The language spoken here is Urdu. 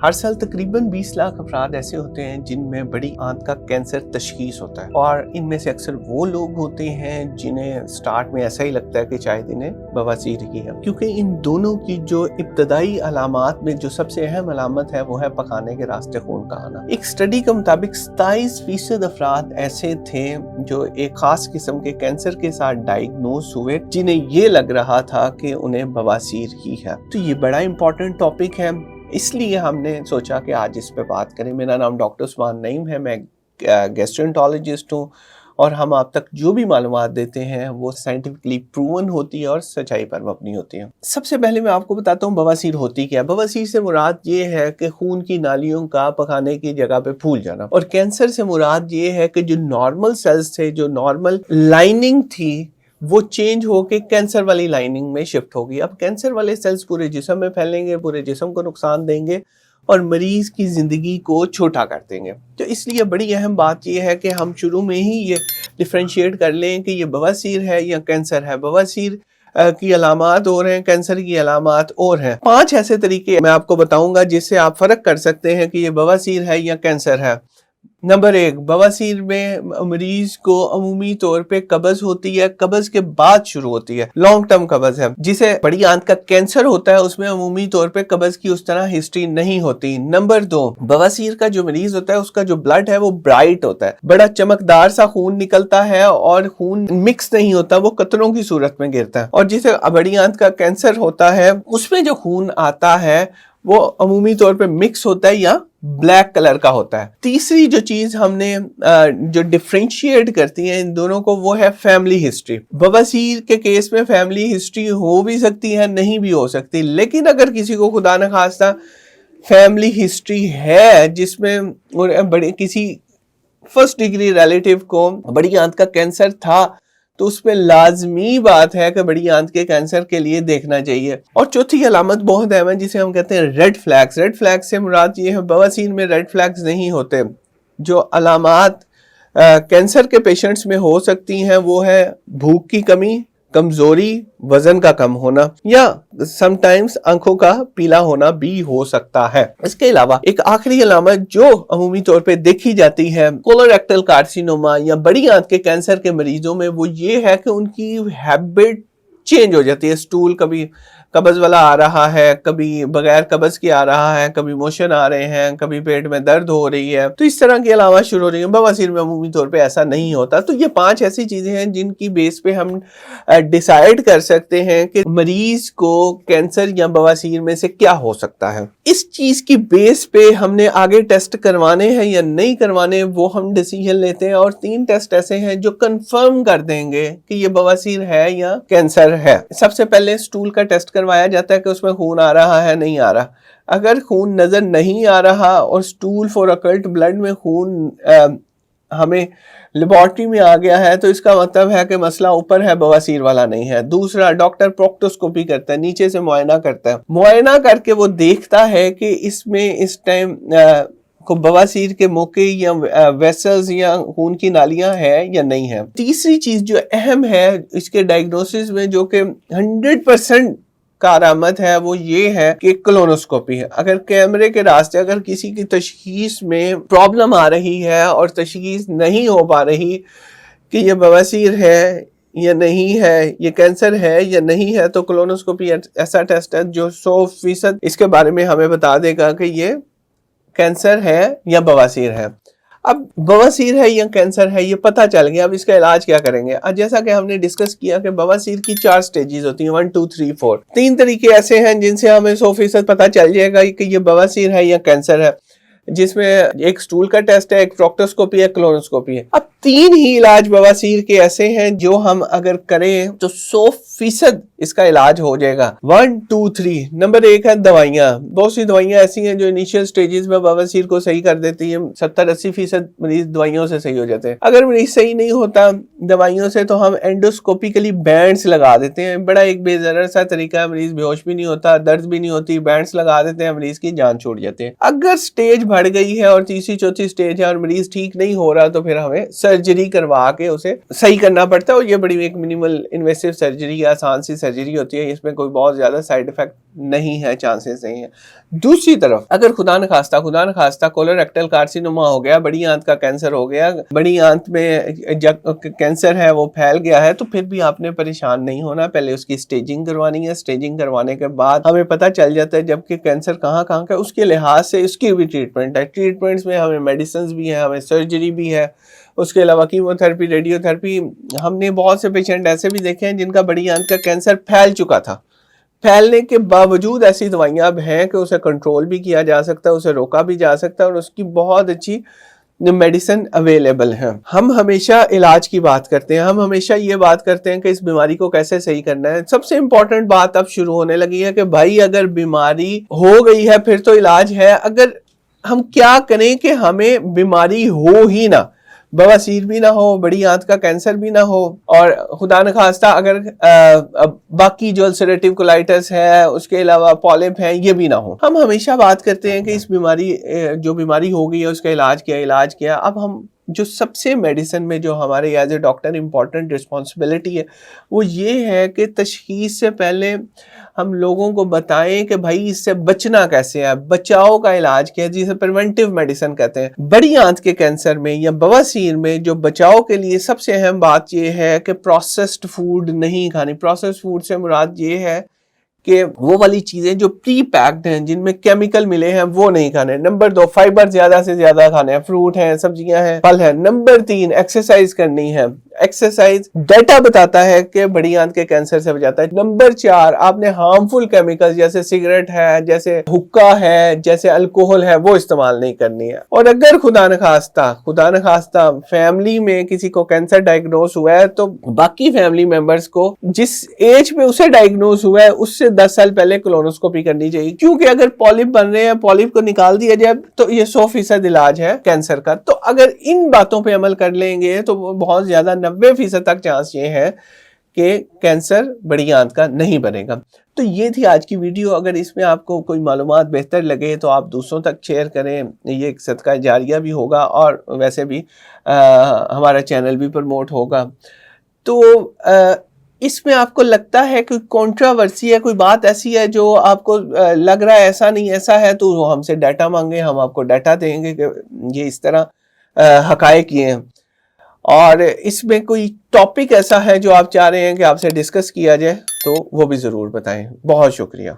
ہر سال تقریباً 20 لاکھ افراد ایسے ہوتے ہیں جن میں بڑی آنت کا کینسر تشخیص ہوتا ہے، اور ان میں سے اکثر وہ لوگ ہوتے ہیں جنہیں سٹارٹ میں ایسا ہی لگتا ہے کہ شاید انہیں بواسیر ہی ہے، کیونکہ ان دونوں کی جو ابتدائی علامات میں جو سب سے اہم علامت ہے وہ ہے پکانے کے راستے خون کا آنا۔ ایک سٹڈی کے مطابق 27% افراد ایسے تھے جو ایک خاص قسم کے کینسر کے ساتھ ڈائگنوز ہوئے جنہیں یہ لگ رہا تھا کہ انہیں بواسیر ہی ہے۔ تو یہ بڑا امپورٹنٹ ٹاپک ہے، اس لیے ہم نے سوچا کہ آج اس پہ بات کریں۔ میرا نام ڈاکٹر عثمان نعیم ہے، میں گیسٹرونٹالوجسٹ ہوں، اور ہم آپ تک جو بھی معلومات دیتے ہیں وہ سائنٹیفکلی پروون ہوتی ہے اور سچائی پر مبنی ہوتی ہے۔ سب سے پہلے میں آپ کو بتاتا ہوں بواسیر ہوتی کیا ہے۔ بواسیر سے مراد یہ ہے کہ خون کی نالیوں کا پکانے کی جگہ پہ پھول جانا، اور کینسر سے مراد یہ ہے کہ جو نارمل سیلز تھے، جو نارمل لائننگ تھی، وہ چینج ہو کے کینسر والی لائننگ میں شفٹ ہوگی۔ اب کینسر والے سیلز پورے جسم میں پھیلیں گے، پورے جسم کو نقصان دیں گے اور مریض کی زندگی کو چھوٹا کر دیں گے۔ تو اس لیے بڑی اہم بات یہ ہے کہ ہم شروع میں ہی یہ ڈیفرینشیٹ کر لیں کہ یہ بواسیر ہے یا کینسر ہے۔ بواسیر کی علامات اور ہیں، کینسر کی علامات اور ہیں۔ 5 ایسے طریقے میں آپ کو بتاؤں گا جس سے آپ فرق کر سکتے ہیں کہ یہ بواسیر ہے یا کینسر ہے۔ نمبر 1، بواسیر میں مریض کو عمومی طور پہ قبض ہوتی ہے، قبض کے بعد شروع ہوتی ہے، لانگ ٹرم قبض ہے۔ جسے بڑی آنت کا کینسر ہوتا ہے اس میں عمومی طور پہ قبض کی اس طرح ہسٹری نہیں ہوتی۔ نمبر 2، بواسیر کا جو مریض ہوتا ہے اس کا جو بلڈ ہے وہ برائٹ ہوتا ہے، بڑا چمکدار سا خون نکلتا ہے، اور خون مکس نہیں ہوتا، وہ قطروں کی صورت میں گرتا ہے۔ اور جسے بڑی آنت کا کینسر ہوتا ہے اس میں جو خون آتا ہے وہ عمومی طور پہ مکس ہوتا ہے یا بلیک کلر کا ہوتا ہے۔ تیسری جو چیز ہم نے جو ڈفرینشیٹ کرتی ہے ان دونوں کو وہ ہے فیملی ہسٹری۔ بواسیر کے کیس میں فیملی ہسٹری ہو بھی سکتی ہے، نہیں بھی ہو سکتی، لیکن اگر کسی کو خدا نخواستہ فیملی ہسٹری ہے جس میں بڑے کسی فرسٹ ڈگری ریلیٹیو کو بڑی آنت کا کینسر تھا، تو اس میں لازمی بات ہے کہ بڑی آنت کے کینسر کے لیے دیکھنا چاہیے۔ اور چوتھی علامت بہت اہم ہے جسے ہم کہتے ہیں ریڈ فلیگز۔ ریڈ فلیگز سے مراد یہ ہے بواسیر میں ریڈ فلیگز نہیں ہوتے۔ جو علامات کینسر کے پیشنٹس میں ہو سکتی ہیں وہ ہے بھوک کی کمی، کمزوری، وزن کا کم ہونا، یا سم ٹائمز آنکھوں کا پیلا ہونا بھی ہو سکتا ہے۔ اس کے علاوہ ایک آخری علامت جو عمومی طور پہ دیکھی جاتی ہے کولوریکٹل کارسینوما یا بڑی آنت کے کینسر کے مریضوں میں، وہ یہ ہے کہ ان کی ہیبٹ چینج ہو جاتی ہے۔ سٹول کبھی قبض والا آ رہا ہے، کبھی بغیر قبض کے آ رہا ہے، کبھی موشن آ رہے ہیں، کبھی پیٹ میں درد ہو رہی ہے، تو اس طرح کی علامات شروع ہو رہی ہیں۔ بواسیر میں عمومی طور پہ ایسا نہیں ہوتا۔ تو یہ 5 ایسی چیزیں ہیں جن کی بیس پہ ہم ڈیسائیڈ کر سکتے ہیں کہ مریض کو کینسر یا بواسیر میں سے کیا ہو سکتا ہے۔ اس چیز کی بیس پہ ہم نے آگے ٹیسٹ کروانے ہیں یا نہیں کروانے وہ ہم ڈیسیژن لیتے ہیں، اور 3 ٹیسٹ ایسے ہیں جو کنفرم کر دیں گے کہ یہ بواسیر ہے یا کینسر ہے۔ سب سے پہلے سٹول کا ٹیسٹ کروایا جاتا ہے کہ اس میں خون آ رہا ہے نہیں آ رہا۔ اگر خون نظر نہیں آ رہا اور سٹول فور اکلٹ بلڈ میں خون ہمیں لیبارٹری میں آ گیا ہے تو اس کا مطلب ہے کہ مسئلہ اوپر ہے، بواسیر والا نہیں ہے۔ دوسرا، ڈاکٹر پروکٹوسکوپی کرتا ہے، نیچے سے معائنہ کرتا ہے، معائنہ کر کے وہ دیکھتا ہے کہ اس میں اس ٹائم کو بواسیر کے موقع یا ویسلز یا خون کی نالیاں ہے یا نہیں ہے۔ تیسری چیز جو اہم ہے اس کے ڈائگنوسس میں، جو کہ 100% کارآمد ہے، وہ یہ ہے کہ کولونوسکوپی ہے۔ اگر کیمرے کے راستے اگر کسی کی تشخیص میں پرابلم آ رہی ہے اور تشخیص نہیں ہو پا رہی کہ یہ بواسیر ہے یا نہیں ہے، یہ کینسر ہے یا نہیں ہے، تو کولونوسکوپی ایسا ٹیسٹ ہے جو 100% اس کے بارے میں ہمیں بتا دے گا کہ یہ کینسر ہے یا بواسیر ہے۔ اب بواسیر ہے یا کینسر ہے یہ پتہ چل گیا، اب اس کا علاج کیا کریں گے؟ جیسا کہ ہم نے ڈسکس کیا کہ بواسیر کی 4 سٹیجز ہوتی ہیں، 1 2 3 4۔ 3 طریقے ایسے ہیں جن سے ہمیں 100% پتہ چل جائے گا کہ یہ بواسیر ہے یا کینسر ہے، جس میں ایک سٹول کا ٹیسٹ ہے، ایک پروکٹوسکوپی ہے، کولونوسکوپی ہے۔ اب 3 ہی علاج بواسیر کے ایسے ہیں جو ہم اگر کریں تو 100% اس کا علاج ہو جائے گا۔ 1 2 3۔ نمبر 1 ہے دوائیاں۔ بہت سی دوائیاں ایسی ہیں جو انیشیل سٹیجز میں بواسیر کو صحیح کر دیتی ہیں، 70-80% مریض دوائیوں سے صحیح ہو جاتے ہیں۔ اگر مریض صحیح نہیں ہوتا دوائیوں سے تو ہم اینڈوسکوپیکلی بینڈز لگا دیتے ہیں، بڑا ایک بے ضرر سا طریقہ ہے، مریض بے ہوش بھی نہیں ہوتا، درد بھی نہیں ہوتی، بینڈز لگا دیتے ہیں، مریض کی جان چھوٹ جاتی ہے۔ اگر سٹیج بڑھ گئی ہے اور تیسری چوتھی سٹیج ہے اور مریض ٹھیک نہیں ہو رہا تو پھر ہمیں سرجری کروا کے اسے صحیح کرنا پڑتا ہے. اور یہ بڑی ایک منیمل انویسو سرجری ہے, آسان سی سرجری ہوتی ہے, اس میں کوئی بہت زیادہ سائڈ افیکٹ نہیں ہے, چانسز نہیں ہیں. دوسری طرف اگر خدا نخواستہ کولوریکٹل کارسینوما ہو گیا, بڑی آنت کا کینسر ہو گیا, بڑی آنت میں جب کینسر ہے وہ پھیل گیا ہے, تو پھر بھی آپ نے پریشان نہیں ہونا. پہلے اس کی سٹیجنگ کروانی ہے, سٹیجنگ کروانے کے بعد ہمیں پتہ چل جاتا ہے جب کہ کینسر کہاں کا ہے, اس کے لحاظ سے اس کی بھی ٹریٹمنٹ ہے. ٹریٹمنٹس میں ہمیں میڈیسنز بھی ہیں, ہمیں سرجری بھی ہے, اس کے علاوہ کیمو تھراپی, ریڈیو تھراپی. ہم نے بہت سے پیشنٹ ایسے بھی دیکھے ہیں جن کا بڑی آنت کا کینسر پھیل چکا تھا, پھیلنے کے باوجود ایسی دوائیاں اب ہیں کہ اسے کنٹرول بھی کیا جا سکتا ہے, اسے روکا بھی جا سکتا ہے, اور اس کی بہت اچھی میڈیسن اویلیبل ہے. ہم ہمیشہ علاج کی بات کرتے ہیں, ہم ہمیشہ یہ بات کرتے ہیں کہ اس بیماری کو کیسے صحیح کرنا ہے. سب سے امپورٹنٹ بات اب شروع ہونے لگی ہے کہ بھائی اگر بیماری ہو گئی ہے پھر تو علاج ہے. اگر ہم کیا کریں کہ ہمیں بیماری ہو ہی نہ, بواسیر بھی نہ ہو, بڑی آنت کا کینسر بھی نہ ہو, اور خدا نخواستہ اگر باقی جو السریٹیو کولائٹس ہے, اس کے علاوہ پالپ ہیں, یہ بھی نہ ہو. ہم ہمیشہ بات کرتے ہیں کہ اس بیماری جو بیماری ہو گئی ہے اس کا علاج کیا. اب ہم جو سب سے میڈیسن میں جو ہمارے as a doctor important responsibility ہے وہ یہ ہے کہ تشخیص سے پہلے ہم لوگوں کو بتائیں کہ بھائی اس سے بچنا کیسے ہے, بچاؤ کا علاج کیا ہے, جسے پریونٹیو میڈیسن کہتے ہیں. بڑی آنت کے کینسر میں یا بواسیر میں جو بچاؤ کے لیے سب سے اہم بات یہ ہے کہ پروسیسڈ فوڈ نہیں کھانی. پروسیسڈ فوڈ سے مراد یہ ہے کہ وہ والی چیزیں جو پری پیکڈ ہیں, جن میں کیمیکل ملے ہیں, وہ نہیں کھانے. نمبر 2, فائبر زیادہ سے زیادہ کھانے ہیں, فروٹ ہیں, سبزیاں ہیں, پھل ہیں. نمبر 3, ایکسرسائز کرنی ہے. ایکسرسائز ڈیٹا بتاتا ہے کہ بڑی آنت کے کینسر سے بچاتا ہے. نمبر 4, آپ نے ہارمفل کیمیکل جیسے سگریٹ ہے, جیسے حقہ ہے, جیسے الکوہل ہے, وہ استعمال نہیں کرنی ہے. اور اگر خدا نخواستہ فیملی میں کسی کو کینسر ڈائگنوز ہوا ہے تو باقی فیملی ممبرز کو جس ایج پہ اسے ڈائگنوز ہوا ہے اس سے 10 سال پہلے کولونوسکوپی کرنی چاہیے, کیونکہ اگر پالپ بن رہے ہیں, پالپ کو نکال دیا جائے تو یہ 100% علاج ہے کینسر کا. تو اگر ان باتوں پہ عمل کر لیں گے تو بہت زیادہ 90% تک چانس یہ ہے کہ کینسر بڑی آنت کا نہیں بنے گا. تو یہ تھی آج کی ویڈیو. اگر اس میں آپ کو کوئی معلومات بہتر لگے تو آپ دوسروں تک شیئر کریں, یہ ایک صدقہ جاریہ بھی ہوگا اور ویسے بھی ہمارا چینل بھی پروموٹ ہوگا. تو اس میں آپ کو لگتا ہے کوئی کنٹراورسی ہے, کوئی بات ایسی ہے جو آپ کو لگ رہا ہے ایسا نہیں ایسا ہے, تو ہم سے ڈیٹا مانگیں, ہم آپ کو ڈیٹا دیں گے کہ یہ اس طرح حقائق یہ ہیں. اور اس میں کوئی ٹاپک ایسا ہے جو آپ چاہ رہے ہیں کہ آپ سے ڈسکس کیا جائے تو وہ بھی ضرور بتائیں. بہت شکریہ.